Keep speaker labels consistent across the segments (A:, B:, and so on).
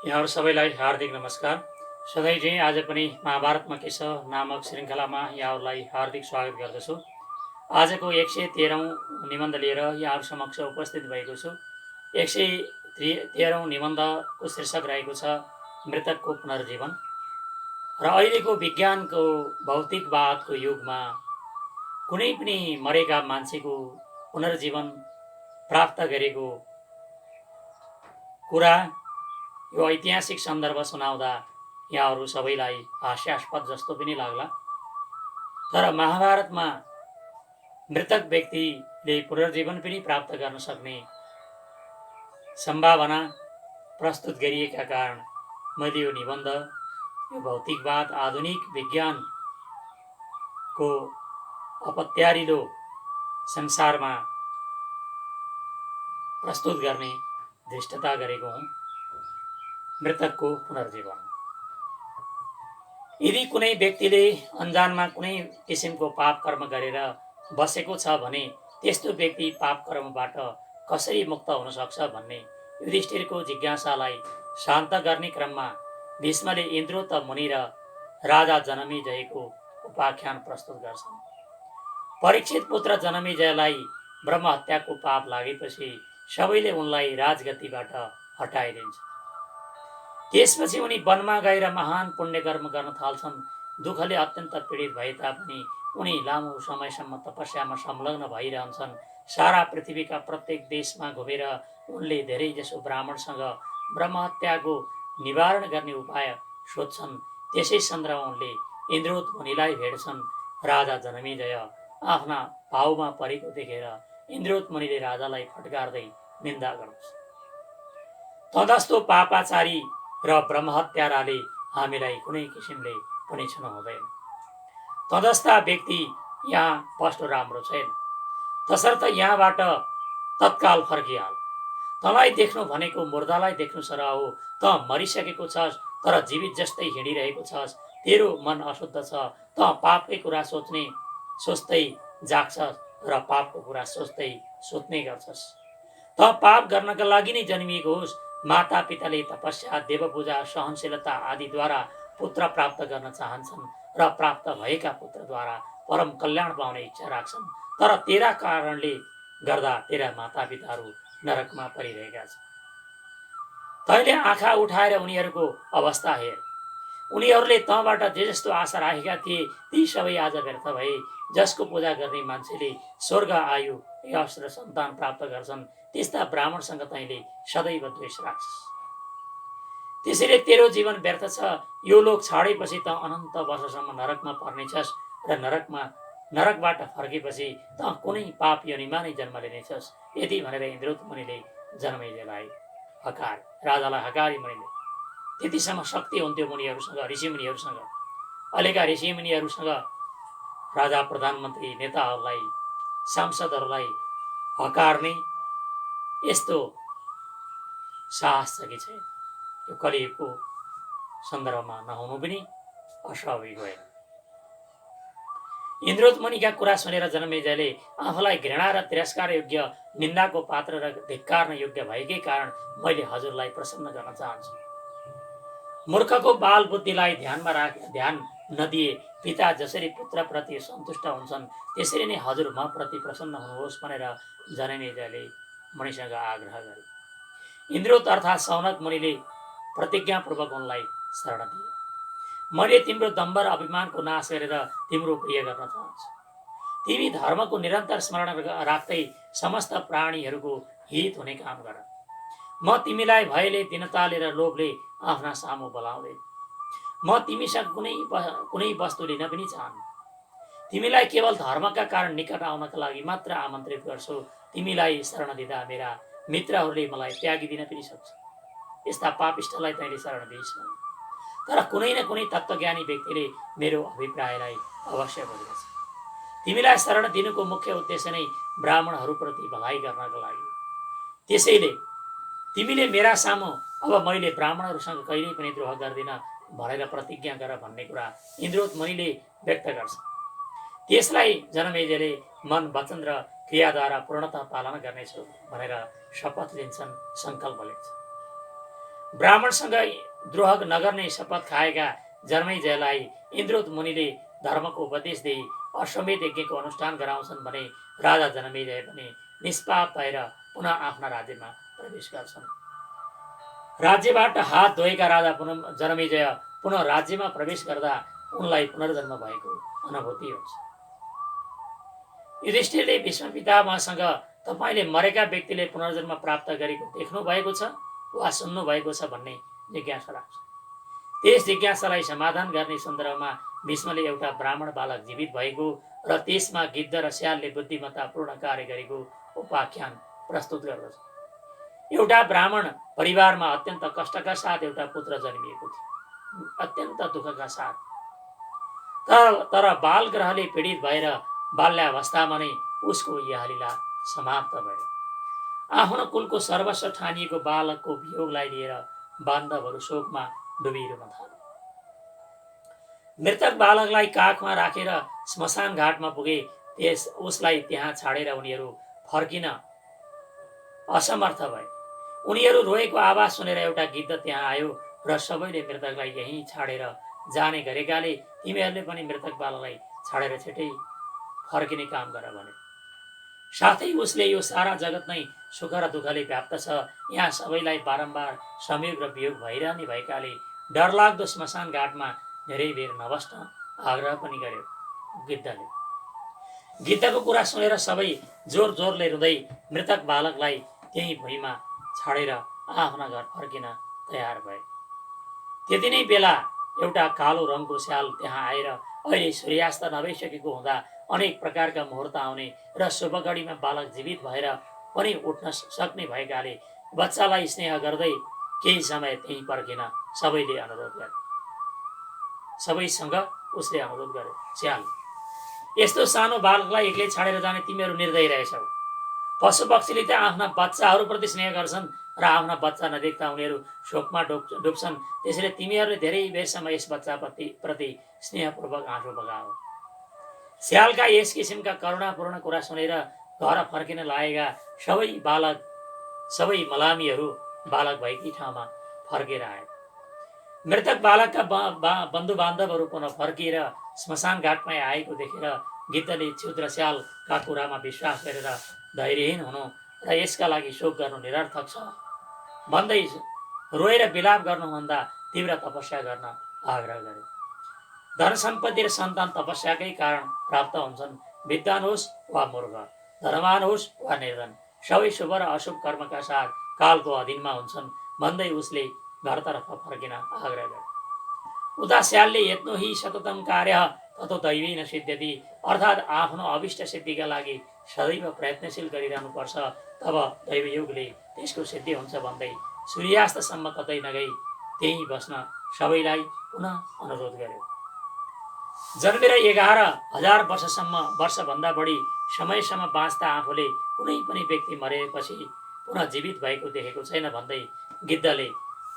A: यहाँहरू सबैलाई हार्दिक नमस्कार। सधैँ चाहिँ आज पनि महाभारतमा के छ नामक श्रृङ्खलामा यहाँहरूलाई हार्दिक स्वागत गर्दछु। आजको 113औँ निबन्ध लिएर यहाँहरू समक्ष उपस्थित भएको छु। 113औँ निबन्धको शीर्षक रहेको छ मृतकको पुनर्जीवन। र अहिलेको विज्ञानको भौतिकवादको युगमा कुनै पनि मरेका मान्छेको पुनर्जीवन प्राप्त गरेको कुरा यो ऐतिहासिक सन्दर्भ सुनाउँदा यहाँहरू सबैलाई हास्यास्पद जस्तो पनि लाग्ला। तर महाभारतमा मृतक व्यक्तिले पुनर्जीवन पनि प्राप्त गर्न सक्ने सम्भावना प्रस्तुत गरिएका कारण मैले यो निबन्ध यो भौतिकवाद आधुनिक विज्ञानको अपत्यारिलो संसारमा प्रस्तुत गर्ने धृष्टता गरेको हुँ। मृतकको पुनर्जीवन। यदि कुनै व्यक्तिले अन्जानमा कुनै किसिमको पाप कर्म गरेर बसेको छ भने त्यस्तो व्यक्ति पाप कर्मबाट कसरी मुक्त हुन सक्छ भन्ने युधिष्ठिरको जिज्ञासालाई शान्त गर्ने क्रममा भीष्मले इन्द्रोत मुनि र राजा जनमेजयको उपाख्यान प्रस्तुत गर्छन्। परीक्षित पुत्र जनमेजयलाई ब्रह्महत्याको पाप लागेपछि सबैले उनलाई राजगद्दीबाट हटाइदिन्छ। त्यसपछि उनी वनमा गएर महान पुण्यकर्म गर्न थाल्छन्। दुःखले अत्यन्त पीडित भए तापनि उनी लामो समयसम्म तपस्यामा संलग्न भइरहन्छन्। सारा पृथ्वीका प्रत्येक देशमा घुमेर उनले धेरैजसो ब्राह्मणसँग ब्रह्महत्याको निवारण गर्ने उपाय सोध्छन्। त्यसै सन्दर्भमा उनले इन्द्रोत मुनिलाई भेट्छन्। राजा जनमेजय आफ्ना भाउमा परेको देखेर इन्द्रोत मुनिले राजालाई फटकार्दै निन्दा गर्छ। तदस्तो पापाचारी र ब्रह्महत्याराले हामीलाई कुनै किसिमले पनि छुन हुँदैन। तदस्ता व्यक्ति यहाँ बस्नु राम्रो छैन। तसर्थ यहाँबाट तत्काल फर्किहाल। तँलाई देख्नु भनेको मुर्दालाई देख्नु सरह हो। त मरिसकेको छस् तर जीवित जस्तै हिँडिरहेको छस्। तेरो मन अशुद्ध छ। त पापकै कुरा सोच्दै जाग्छस् र पापको कुरा सोच्दै सुत्ने गर्छस्। त पाप गर्नका लागि नै जन्मिएको होस्। माता पिताले तपस्या देवपूजा सहनशीलता आदिद्वारा पुत्र प्राप्त गर्न चाहन्छन् र प्राप्त भएका पुत्रद्वारा परम कल्याण पाउने इच्छा राख्छन्। तर तेरा कारणले गर्दा तेरा माता पिताहरू नरकमा परिरहेका छन्। तैँले आँखा उठाएर उनीहरूको अवस्था हेर। उनीहरूले तँबाट जे जस्तो आशा राखेका थिए ती सबै आज व्यर्थ भए। जसको पूजा गर्ने मान्छेले स्वर्ग आयु यश र सन्तान प्राप्त गर्छन् त्यस्ता ब्राह्मणसँग तैँले सदैव द्वेष राख्छस्। त्यसैले तेरो जीवन व्यर्थ छ। यो लोक छाडेपछि त अनन्त वर्षसम्म नरकमा पर्नेछस् र नरकबाट फर्केपछि त कुनै पाप योनिमा नै जन्म लिनेछस्। यति भनेर इन्द्रोत मुनिले जनमेजयलाई राजालाई हकारी मुनिले त्यतिसम्म शक्ति हुन्थ्यो मुनिहरूसँग ऋषिमुनिहरूसँग। अहिलेका ऋषिमुनिहरूसँग राजा प्रधानमन्त्री नेताहरूलाई सांसदहरूलाई हकार्ने यस्तो साहस छ कि छैन। यो कलियुगको सन्दर्भमा नहुनु पनि अस्वाभाविक होइन। इन्द्रोत मुनिका कुरा सुनेर जनमेजयले आफूलाई घृणा र तिरस्कार योग्य निन्दाको पात्र र धिक्कार्न योग्य भएकै कारण मैले हजुरलाई प्रसन्न गर्न चाहन्छु। मूर्खको बाल बुद्धिलाई ध्यान नदिए पिता जसरी पुत्रप्रति सन्तुष्ट हुन्छन् त्यसरी नै हजुर म प्रति प्रसन्न हुनुहोस् भनेर जनमेजयले मुनिसँग आग्रह गरे। इन्द्रोत अर्थात् सौनक मुनिले प्रतिज्ञापूर्वक उनलाई शरण दिए। मैले तिम्रो दम्भ र अभिमानको नाश गरेर तिम्रो प्रिय गर्न चाहन्छु। तिमी धर्मको निरन्तर स्मरण राख्दै समस्त प्राणीहरूको हित हुने काम गर। म तिमीलाई भयले दीनताले र लोभले आफ्ना सामु बोलाउँदैन। म तिमीसँग कुनै वस्तु लिन पनि चाहन्न। तिमीलाई केवल धर्मका कारण निकट आउनका लागि मात्र आमन्त्रित गर्छु। तिमीलाई शरण दिँदा मेरा मित्रहरूले मलाई त्यागिदिन पनि सक्छ। यस्ता पापिष्ठलाई तैँले शरण दिइस् भने। तर कुनै न कुनै तत्त्वज्ञानी व्यक्तिले मेरो अभिप्रायलाई अवश्य बुझ्दछ। तिमीलाई शरण दिनुको मुख्य उद्देश्य नै ब्राह्मणहरूप्रति भलाइ गर्नका लागि। त्यसैले तिमीले मेरा सामु अब मैले ब्राह्मणहरूसँग कहिल्यै पनि द्रोह गर्दिन भनेर प्रतिज्ञा गर भन्ने कुरा इन्द्रोत मुनिले व्यक्त गर्छ। त्यसलाई जनमेजयले मन वचन र क्रियाद्वारा पूर्णतः पालन गर्नेछु भनेर शपथ लिन्छन्, सङ्कल्प लिन्छन्। ब्राह्मणसँग द्रोह नगर्ने शपथ खाएका जन्मैजयलाई इन्द्रोद मुनिले धर्मको उपदेश दिई अश्वमेध यज्ञको अनुष्ठान गराउँछन् भने राजा जन्मेजय पनि निष्पाप भएर पुनः आफ्ना राज्यमा प्रवेश गर्छन्। राज्यबाट हात धोएका राजा जन्मेजय पुनः राज्यमा प्रवेश गर्दा उनलाई पुनर्जन्म भएको अनुभूति हुन्छ। युधिष्ठिरले भीष्म पितामहसँग तपाईँले मरेका व्यक्तिले पुनर्जन्म प्राप्त गरेको देख्नु भएको छ वा सुन्नु भएको छ भन्ने जिज्ञासा राख्छ। त्यस जिज्ञासालाई समाधान गर्ने सन्दर्भमा भीष्मले एउटा ब्राह्मण बालक जीवित भएको र त्यसमा गिद्ध र स्यालले बुद्धिमत्तापूर्ण कार्य गरेको उपाख्यान प्रस्तुत गर्दछ। एउटा ब्राह्मण परिवारमा अत्यन्त कष्टका साथ एउटा पुत्र जन्मिएको थियो, अत्यन्त दुःखका साथ। तर बाल ग्रहले पीडित भएर बाल्यावस्थामा नै उसको यह लीला समाप्त भयो। आफ्नो कुलको सर्वस्व ठानिएको बालकको वियोगलाई लिएर बान्धवहरू शोकमा डुबिरहन थाले। मृतक बालकलाई काखमा राखेर श्मशान घाटमा पुगे। उसलाई त्यहाँ छाडेर उनीहरू फर्किन असमर्थ भए। उनीहरू रोएको आवाज सुनेर एउटा गिद्ध त्यहाँ आयो र सबैले मृतकलाई यहीँ छाडेर जाने गरेकाले तिमीहरूले पनि मृतक बालकलाई छाडेर छिटै फर्किने काम गर भने। साथै उसले यो सारा जगत नै सुख र दुःखले व्याप्त छ, यहाँ सबैलाई बारम्बार संयोग र वियोग भइरहने भएकाले डरलाग्दो श्मशान घाटमा धेरै बेर नबस्न आग्रह पनि गर्यो। गिद्धको कुरा सुनेर सबै जोर जोरले रुँदै मृतक बालकलाई त्यही भुइँमा छाडेर आफ्ना घर फर्किन तयार भए। त्यति नै बेला एउटा कालो रङको स्याल त्यहाँ आएर अहिले सूर्यास्त नभइसकेको हुँदा अनेक प्रकारका मुहुर्त आउने र शुभ घडीमा बालक जीवित भएर पनि उठ्न सक्ने भएकाले बच्चालाई स्नेह गर्दै केही समय त्यहीँ पर्खिन सबैले अनुरोध गरे। सबैसँग उसले अनुरोध गर्यो, स्याल यस्तो सानो बालकलाई एक्लै छाडेर जाने तिमीहरू निर्दयी रहेछौ। पशु पक्षीले त आफ्ना बच्चाहरूप्रति स्नेह गर्छन् र आफ्ना बच्चा नदेख्दा उनीहरू शोकमा डुब्छन्। त्यसैले तिमीहरूले धेरै बेरसम्म यस बच्चा प्रति स्नेहपूर्वक आँसु बगाओ। स्यालका यस किसिमका करुणापूर्ण कुरा सुनेर घर फर्किन लागेका सबै मलामीहरू बालक भएकी ठाउँमा फर्केर आए। मृतक बालकका बन्धु बान्धवहरू पुनः फर्किएर श्मशान घाटमा आएको देखेर गिद्धले क्षुद्र स्यालका कुरामा विश्वास गरेर धैर्यहीन हुनु र यसका लागि शोक गर्नु निरर्थक छ भन्दै रोएर विलाप गर्नुभन्दा तीव्र तपस्या गर्न आग्रह गरे। धन सम्पत्ति र सन्तान तपस्याकै कारण प्राप्त हुन्छन्। विद्वान होस् वा मूर्ख, धनवान होस् वा निर्धन, सबै शुभ र अशुभ कर्मका साथ कालको अधीनमा हुन्छन् भन्दै उसले घरतर्फ फर्किन आग्रह गरे। उता स्यालले यत्नो हि सततम कार्य ततो दैवी न सिद्ध्यति, अर्थात् आफ्नो अभिष्ट सिद्धिका लागि सदैव प्रयत्नशील गरिरहनुपर्छ, तब दैवयोगले त्यसको सिद्धि हुन्छ भन्दै सूर्यास्तसम्म कतै नगई त्यही बस्न सबैलाई पुनः अनुरोध गर्यो। जन्मेर 11,000 वर्षभन्दा बढी समयसम्म बाँच्दा आफूले कुनै पनि व्यक्ति मरेपछि पुनः जीवित भएको देखेको छैन भन्दै गिद्धले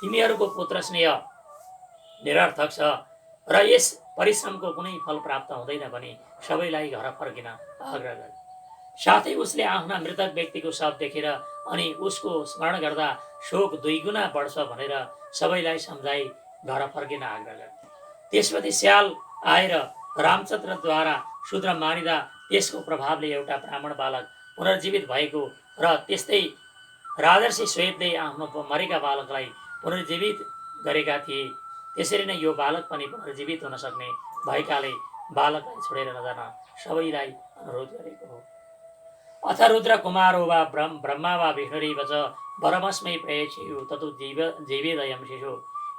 A: तिमीहरूको पुत्र स्नेह निरर्थक छ र यस परिश्रमको कुनै फल प्राप्त हुँदैन भने सबैलाई घर फर्किन आग्रह गरे। साथै उसले आफ्ना मृतक व्यक्तिको शव देखेर अनि उसको स्मरण गर्दा शोक 2 गुणा बढ्छ भनेर सबैलाई सम्झाई घर फर्किन आग्रह गरे। त्यसपछि स्याल आएर रामचन्द्रद्वारा शूद्र मानिँदा त्यसको प्रभावले एउटा ब्राह्मण बालक पुनर्जीवित भएको र त्यस्तै राजर्षि श्वेतले आफ्नो मरेका बालकलाई पुनर्जीवित गरेका थिए। त्यसरी नै यो बालक पनि पुनर्जीवित हुन सक्ने भएकाले बालकलाई छोडेर नजान सबैलाई अनुरोध गरेको हो। अथ रुद्र कुमारो वा ब्रह्मा वा विष्णुरेव च परमस्मै प्रयच्छेयु ततो जीवेदयं शिशु।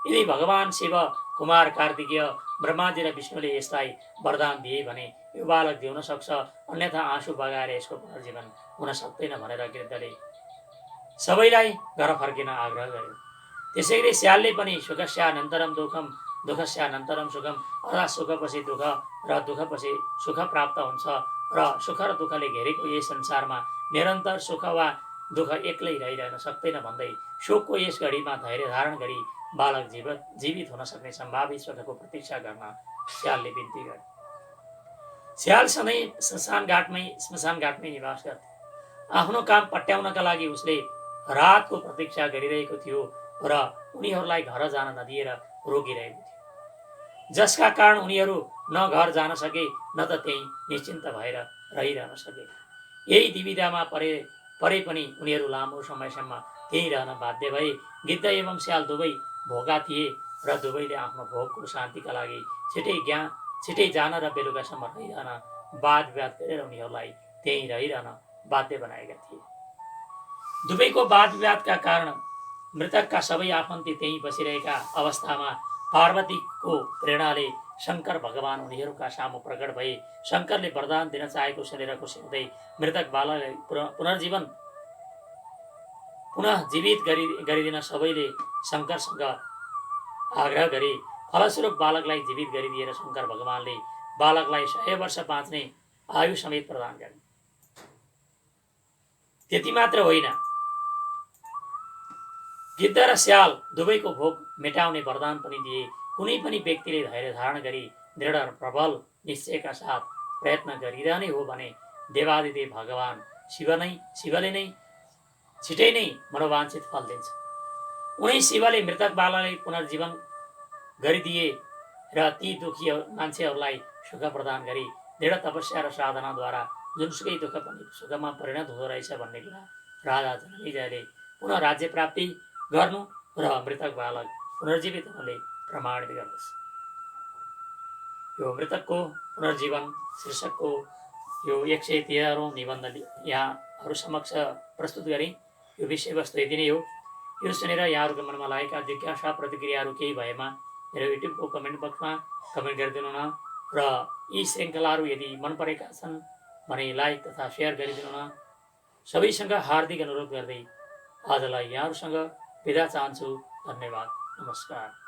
A: यदि भगवान शिव, कुमार कार्तिकेय, ब्रह्माजी र विष्णुले यसलाई वरदान दिए भने यो बालक जिउन सक्छ, अन्यथा आँसु बगाएर यसको पुनर्जीवन हुन सक्दैन भनेर गिद्धले सबैलाई घर फर्किन आग्रह गर्यो। त्यसैले स्यालले पनि सुखस्यानन्तरम दुःखम दुःखस्यानन्तरम सुखम, अर्थात् सुखपछि दुःख र दुःखपछि सुख प्राप्त हुन्छ र सुख र दुःखले घेरेको यस संसारमा निरन्तर सुख वा दुःख एक्लै रहिरहन सक्दैन भन्दै शोकको यस घडीमा धैर्य धारण गरी बालक जीवित हुन सक्ने सम्भावित सुखको प्रतीक्षा गर्न स्यालले बिन्ती गरे। स्याल सधैँ श्मशान घाटमै निवास गर्थे। आफ्नो काम पट्याउनका लागि उसले रातको प्रतीक्षा गरिरहेको थियो। र उनीहरूलाई घर जान नदिएर रोकिरहेको थियो, जसका कारण उनीहरू न घर जान सके न त त्यही निश्चिन्त भएर रहिरहन सके। यही दुविधामा परे पनि उनीहरू लामो समयसम्म त्यहीँ रहन बाध्य भए। गिद्ध एवं स्याल दुवै भोका थिए र दुवैले आफ्नो भोकको शान्तिका लागि छिटै जान र बेलुकासम्म रहिरहन वाद विवाद गरेर उनीहरूलाई त्यहीँ रहिरहन बाध्य बनाएका थिए। दुवैको वाद विवादका कारण मृतकका सबै आफन्ती त्यहीँ बसिरहेका अवस्थामा पार्वतीको प्रेरणाले शङ्कर भगवान उनीहरूका सामु प्रकट भए। शङ्करले वरदान दिन चाहेको सुनेर खुसी हुँदै मृतक बालकलाई पुनः जीवित गरिदिन सबैले शङ्करसँग आग्रह गरे। फलस्वरूप बालकलाई जीवित गरिदिएर शङ्कर भगवानले बालकलाई 100 वर्ष बाँच्ने आयु समेत प्रदान गरे। त्यति मात्र होइन, गिद्ध र स्याल दुवैको भोक मेटाउने वरदान पनि दिए। कुनै पनि व्यक्तिले धैर्य धारण गरी दृढ र प्रबल निश्चयका साथ प्रयत्न गरिरहने हो भने देवादिदेव भगवान शिवले नै छिटै नै मनोवाञ्छित फल दिन्छ। उनै शिवले मृतक बालकलाई पुनर्जीवन गरिदिए र ती दुखी मान्छेहरूलाई सुख प्रदान गरी दृढ तपस्या र साधनाद्वारा जुनसुकै दुःख पनि सुखमा परिणत हुँदो रहेछ भन्ने कुरा राजा जनमेजयले पुनः राज्य प्राप्ति गर्नु र मृतक बालक पुनर्जीवित हुनुले प्रमाणित गर्दछ। यो मृतकको पुनर्जीवन शीर्षकको यो 113औं निबन्ध यहाँहरू समक्ष प्रस्तुत गरेँ। यो विषयवस्तु यति नै हो। यो सुनेर यहाँहरूको मनमा लागेका जिज्ञासा प्रतिक्रियाहरू केही भएमा मेरो युट्युबको कमेन्ट बक्समा कमेन्ट गरिदिनु न र यी श्रृङ्खलाहरू यदि मन परेका छन् भने लाइक तथा सेयर गरिदिनु न। सबैसँग हार्दिक अनुरोध गर्दै आजलाई यहाँहरूसँग बिदा चाहन्छु। धन्यवाद। नमस्कार।